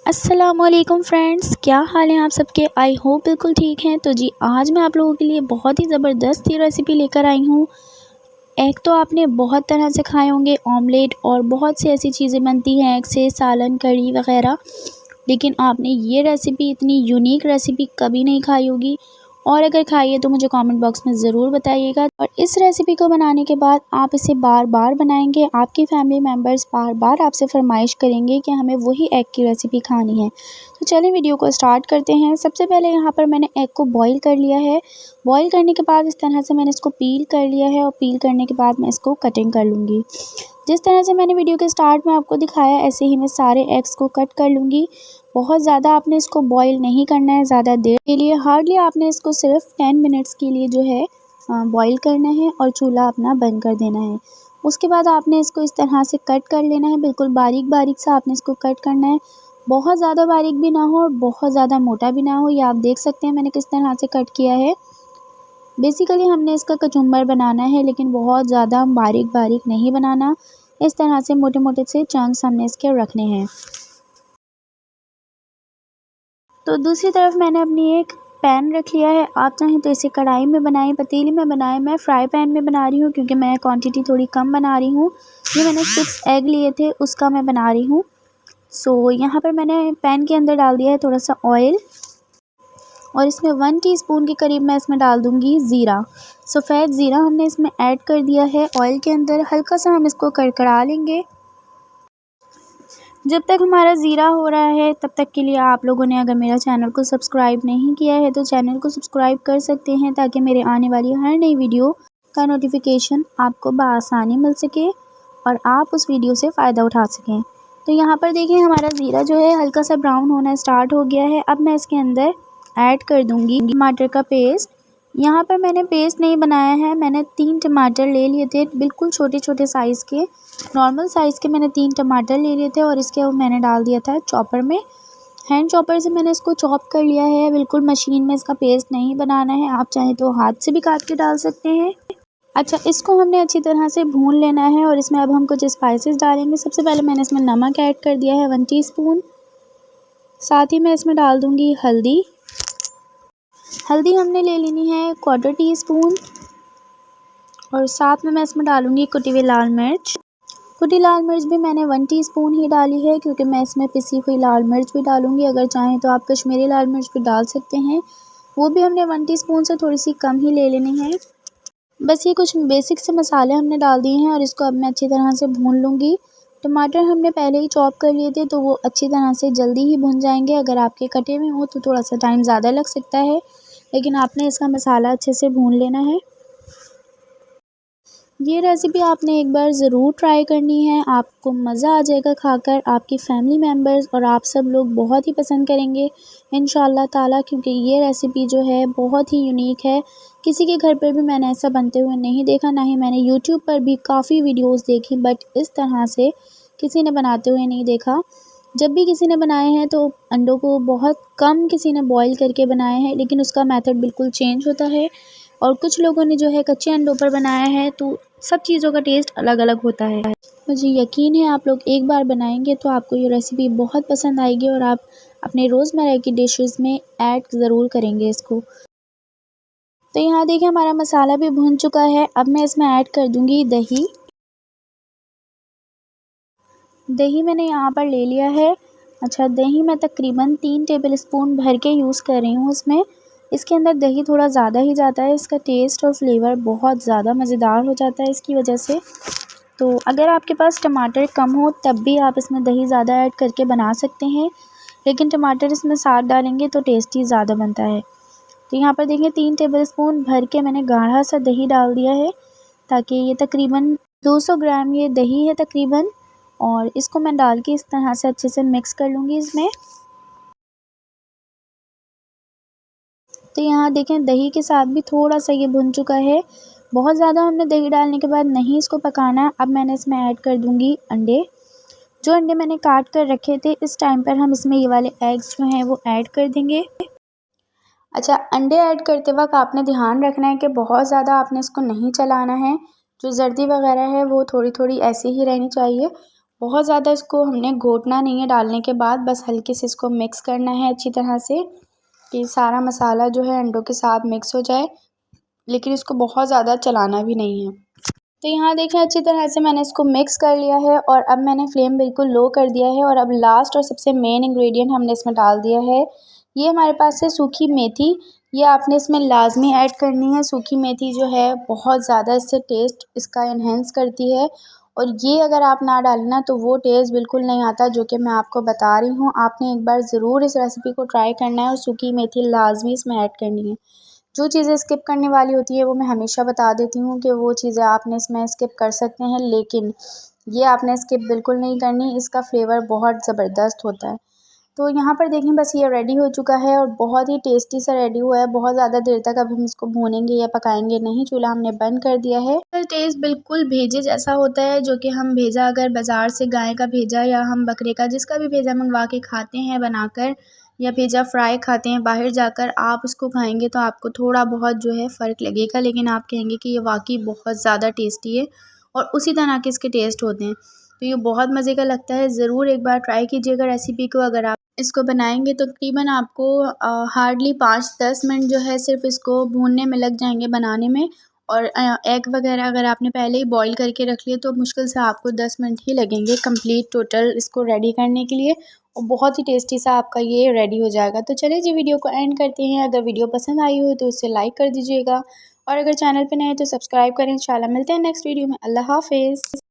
अस्सलामुअलैकुम फ्रेंड्स, क्या हाल है आप सबके। आई होप बिल्कुल ठीक हैं। तो जी आज मैं आप लोगों के लिए बहुत ही ज़बरदस्त ही रेसिपी लेकर आई हूँ। एग तो आपने बहुत तरह से खाए होंगे, ऑमलेट और बहुत सी ऐसी चीज़ें बनती हैं एग से, सालन, कढ़ी वगैरह। लेकिन आपने ये रेसिपी, इतनी यूनिक रेसिपी कभी नहीं खाई होगी, और अगर खाई है तो मुझे कमेंट बॉक्स में ज़रूर बताइएगा। और इस रेसिपी को बनाने के बाद आप इसे बार बार बनाएंगे, आपकी फैमिली मेम्बर्स बार बार आपसे फरमाइश करेंगे कि हमें वही एग की रेसिपी खानी है। तो चलिए वीडियो को स्टार्ट करते हैं। सबसे पहले यहाँ पर मैंने एग को बॉईल कर लिया है। बॉईल करने के बाद इस तरह से मैंने इसको पील कर लिया है, और पील करने के बाद मैं इसको कटिंग कर लूँगी। जिस तरह से मैंने वीडियो के स्टार्ट में आपको दिखाया, ऐसे ही मैं सारे एग्स को कट कर लूँगी। बहुत ज़्यादा आपने इसको बॉईल नहीं करना है ज़्यादा देर के लिए, हार्डली आपने इसको सिर्फ 10 मिनट्स के लिए जो है बॉईल करना है, और चूल्हा अपना बंद कर देना है। उसके बाद आपने इसको इस तरह से कट कर लेना है, बिल्कुल बारीक बारीक सा आपने इसको कट करना है। बहुत ज़्यादा बारीक भी ना हो और बहुत ज़्यादा मोटा भी ना हो। ये आप देख सकते हैं मैंने किस तरह से कट किया है। बेसिकली हमने इसका कचुम्बर बनाना है, लेकिन बहुत ज़्यादा बारीक बारीक नहीं बनाना। इस तरह से मोटे मोटे से चंक्स हमने इसके रखने हैं। तो दूसरी तरफ मैंने अपनी एक पैन रख लिया है। आप चाहें तो इसे कढ़ाई में बनाएं, पतीली में बनाएं। मैं फ्राई पैन में बना रही हूँ क्योंकि मैं क्वांटिटी थोड़ी कम बना रही हूँ। ये मैंने 6 एग लिए थे, उसका मैं बना रही हूँ। सो यहाँ पर मैंने पैन के अंदर डाल दिया है थोड़ा सा ऑयल, और इसमें 1 टीस्पून के करीब मैं इसमें डाल दूँगी ज़ीरा। सफ़ेद ज़ीरा हमने इसमें ऐड कर दिया है ऑयल के अंदर। हल्का सा हम इसको कड़कड़ा लेंगे। जब तक हमारा ज़ीरा हो रहा है तब तक के लिए आप लोगों ने अगर मेरा चैनल को सब्सक्राइब नहीं किया है तो चैनल को सब्सक्राइब कर सकते हैं, ताकि मेरे आने वाली हर नई वीडियो का नोटिफिकेशन आपको बआसानी मिल सके और आप उस वीडियो से फ़ायदा उठा सकें। तो यहाँ पर देखिए हमारा ज़ीरा जो है हल्का सा ब्राउन होना स्टार्ट हो गया है। अब मैं इसके अंदर ऐड कर दूँगी टमाटर का पेस्ट। यहाँ पर मैंने पेस्ट नहीं बनाया है, मैंने 3 टमाटर ले लिए थे, बिल्कुल छोटे छोटे साइज़ के, नॉर्मल साइज़ के मैंने 3 टमाटर ले लिए थे, और इसके मैंने डाल दिया था चॉपर में। हैंड चॉपर से मैंने इसको चॉप कर लिया है, बिल्कुल मशीन में इसका पेस्ट नहीं बनाना है। आप चाहें तो हाथ से भी काट के डाल सकते हैं। अच्छा, इसको हमने अच्छी तरह से भून लेना है, और इसमें अब हम कुछ स्पाइसेस डालेंगे। सबसे पहले मैंने इसमें नमक ऐड कर दिया है 1 टीस्पून। साथ ही मैं इसमें डाल दूँगी हल्दी। हल्दी हमने ले लेनी है 1/4 टीस्पून, और साथ में मैं इसमें डालूँगी कुटी हुई लाल मिर्च। कुटी लाल मिर्च भी मैंने 1 टीस्पून ही डाली है, क्योंकि मैं इसमें पिसी हुई लाल मिर्च भी डालूँगी। अगर चाहें तो आप कश्मीरी लाल मिर्च भी डाल सकते हैं, वो भी हमने 1 टीस्पून से थोड़ी सी कम ही ले लेनी है। बस ये कुछ बेसिक से मसाले हमने डाल दिए हैं, और इसको अब मैं अच्छी तरह से भून लूँगी। टमाटर हमने पहले ही चॉप कर लिए थे, तो वो अच्छी तरह से जल्दी ही भुन जाएंगे। अगर आपके कटे हुए हो तो थोड़ा सा टाइम ज़्यादा लग सकता है, लेकिन आपने इसका मसाला अच्छे से भून लेना है। ये रेसिपी आपने एक बार ज़रूर ट्राई करनी है, आपको मज़ा आ जाएगा खाकर। आपकी फैमिली मेम्बर्स और आप सब लोग बहुत ही पसंद करेंगे इंशाअल्लाह ताला, क्योंकि ये रेसिपी जो है बहुत ही यूनिक है। किसी के घर पर भी मैंने ऐसा बनते हुए नहीं देखा, ना ही मैंने यूट्यूब पर भी काफ़ी वीडियोस देखी, बट इस तरह से किसी ने बनाते हुए नहीं देखा। जब भी किसी ने बनाए हैं तो अंडों को बहुत कम किसी ने बॉईल करके बनाए हैं, लेकिन उसका मेथड बिल्कुल चेंज होता है। और कुछ लोगों ने जो है कच्चे अंडों पर बनाया है, तो सब चीज़ों का टेस्ट अलग अलग होता है। मुझे यकीन है आप लोग एक बार बनाएंगे तो आपको ये रेसिपी बहुत पसंद आएगी, और आप अपने रोज़मर्रा की डिशेस में ऐड ज़रूर करेंगे इसको। तो यहाँ देखिए हमारा मसाला भी भुन चुका है। अब मैं इसमें ऐड कर दूँगी दही। दही मैंने यहाँ पर ले लिया है। अच्छा, दही मैं तकरीबन 3 टेबलस्पून भर के यूज़ कर रही हूँ इसमें। इसके अंदर दही थोड़ा ज़्यादा ही जाता है, इसका टेस्ट और फ्लेवर बहुत ज़्यादा मज़ेदार हो जाता है इसकी वजह से। तो अगर आपके पास टमाटर कम हो तब भी आप इसमें दही ज़्यादा ऐड करके बना सकते हैं, लेकिन टमाटर इसमें साथ डालेंगे तो टेस्टी ज़्यादा बनता है। तो यहाँ पर देखिए 3 टेबलस्पून भर के मैंने गाढ़ा सा दही डाल दिया है, ताकि ये तकरीबन 200 ग्राम ये दही है तकरीबन, और इसको मैं डाल के इस तरह से अच्छे से मिक्स कर लूँगी इसमें। तो यहाँ देखें दही के साथ भी थोड़ा सा ये भुन चुका है। बहुत ज़्यादा हमने दही डालने के बाद नहीं इसको पकाना। अब मैंने इसमें ऐड कर दूँगी अंडे। जो अंडे मैंने काट कर रखे थे, इस टाइम पर हम इसमें ये वाले एग्स जो हैं वो ऐड कर देंगे। अच्छा, अंडे ऐड करते वक्त आपने ध्यान रखना है कि बहुत ज़्यादा आपने इसको नहीं चलाना है। जो जर्दी वगैरह है वो थोड़ी थोड़ी ऐसी ही रहनी चाहिए, बहुत ज़्यादा इसको हमने घोटना नहीं है डालने के बाद, बस हल्के से इसको मिक्स करना है अच्छी तरह से कि सारा मसाला जो है अंडों के साथ मिक्स हो जाए, लेकिन इसको बहुत ज़्यादा चलाना भी नहीं है। तो यहाँ देखें अच्छी तरह से मैंने इसको मिक्स कर लिया है और अब मैंने फ्लेम बिल्कुल लो कर दिया है और अब लास्ट और सबसे मेन इंग्रेडिएंट हमने इसमें डाल दिया है। ये हमारे पास है सूखी मेथी। ये आपने इसमें लाजमी ऐड करनी है। सूखी मेथी जो है बहुत ज़्यादा इससे टेस्ट इसका इन्हेंस करती है और ये अगर आप ना डालें ना तो वो टेस्ट बिल्कुल नहीं आता जो कि मैं आपको बता रही हूँ। आपने एक बार ज़रूर इस रेसिपी को ट्राई करना है और सूखी मेथी लाजमी इसमें ऐड करनी है। जो चीज़ें स्किप करने वाली होती है वो मैं हमेशा बता देती हूँ कि वो चीज़ें आपने इसमें स्किप कर सकते हैं, लेकिन ये आपने स्किप बिल्कुल नहीं करनी। इसका फ्लेवर बहुत ज़बरदस्त होता है। तो यहाँ पर देखें बस ये रेडी हो चुका है और बहुत ही टेस्टी सा रेडी हुआ है। बहुत ज़्यादा देर तक अब हम इसको भूनेंगे या पकाएंगे नहीं, चूल्हा हमने बंद कर दिया है। टेस्ट बिल्कुल भेजे जैसा होता है जो कि हम भेजा अगर बाज़ार से गाय का भेजा या हम बकरे का जिसका भी भेजा मंगवा के खाते हैं बनाकर, या भेजा फ्राई खाते हैं बाहर जाकर, आप उसको खाएंगे तो आपको थोड़ा बहुत जो है फ़र्क लगेगा, लेकिन आप कहेंगे कि ये वाकई बहुत ज़्यादा टेस्टी है और उसी तरह के इसके टेस्ट होते हैं। तो ये बहुत मज़े का लगता है। ज़रूर एक बार ट्राई कीजिएगा रेसिपी को। अगर आप इसको बनाएंगे तो तकरीबन आपको हार्डली 5-10 मिनट जो है सिर्फ इसको भूनने में लग जाएंगे बनाने में। और एग वगैरह अगर आपने पहले ही बॉईल करके रख लिए तो मुश्किल से आपको 10 मिनट ही लगेंगे कंप्लीट टोटल इसको रेडी करने के लिए और बहुत ही टेस्टी सा आपका ये रेडी हो जाएगा। तो चलिए जी वीडियो को एंड करते हैं। अगर वीडियो पसंद आई हो तो उसे लाइक कर दीजिएगा और अगर चैनल पे नए हैं तो सब्सक्राइब करें। इंशाल्लाह मिलते हैं नेक्स्ट वीडियो में। अल्लाह हाफिज़।